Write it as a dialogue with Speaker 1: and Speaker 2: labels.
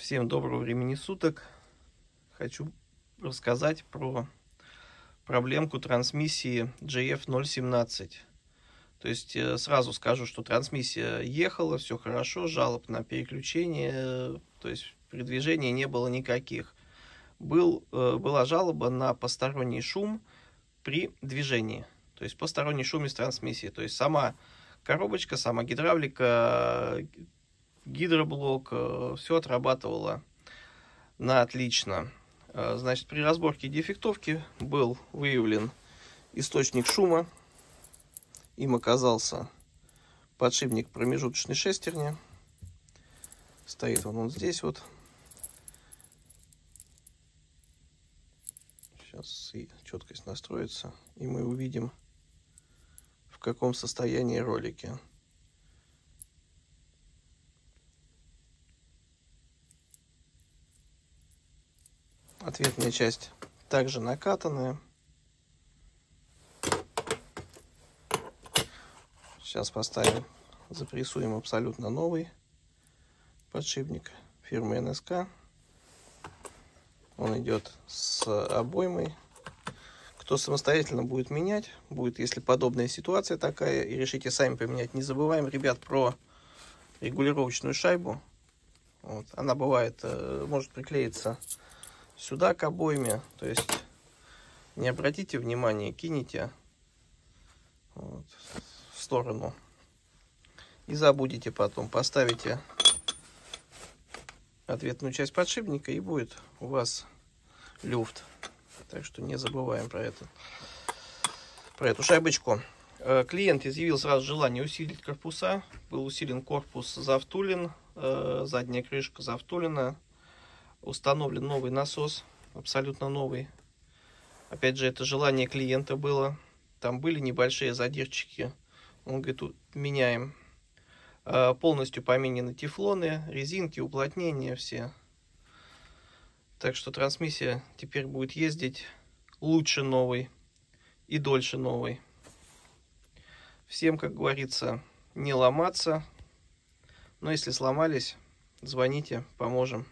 Speaker 1: Всем доброго времени суток. Хочу рассказать про проблемку трансмиссии GF017. То есть сразу скажу, что трансмиссия ехала, все хорошо, жалоб на переключение, то есть при движении не было никаких. Была жалоба на посторонний шум при движении, то есть посторонний шум из трансмиссии. То есть сама коробочка, сама гидравлика, гидроблок, все отрабатывало на отлично. Значит, при разборке дефектовки был выявлен источник шума. Им оказался подшипник промежуточной шестерни. Стоит он вот здесь вот. Сейчас и четкость настроится, и мы увидим, в каком состоянии ролики. Ответная часть также накатанная. Сейчас поставим, запрессуем абсолютно новый подшипник фирмы НСК. Он идет с обоймой. Кто самостоятельно будет менять, если подобная ситуация такая, и решите сами поменять, не забываем, ребят, про регулировочную шайбу. Вот. Она бывает, может приклеиться сюда к обойме, то есть не обратите внимания, кинете вот в сторону и забудете потом, поставите ответную часть подшипника, и будет у вас люфт. Так что не забываем про эту шайбочку. Клиент изъявил сразу желание усилить корпуса. Был усилен корпус, завтулен, задняя крышка завтулена. Установлен новый насос, абсолютно новый. Опять же, это желание клиента было. Там были небольшие задирчики. Он говорит, меняем. Полностью поменены тефлоны, резинки, уплотнения все. Так что трансмиссия теперь будет ездить лучше новой и дольше новой. Всем, как говорится, не ломаться. Но если сломались, звоните, поможем.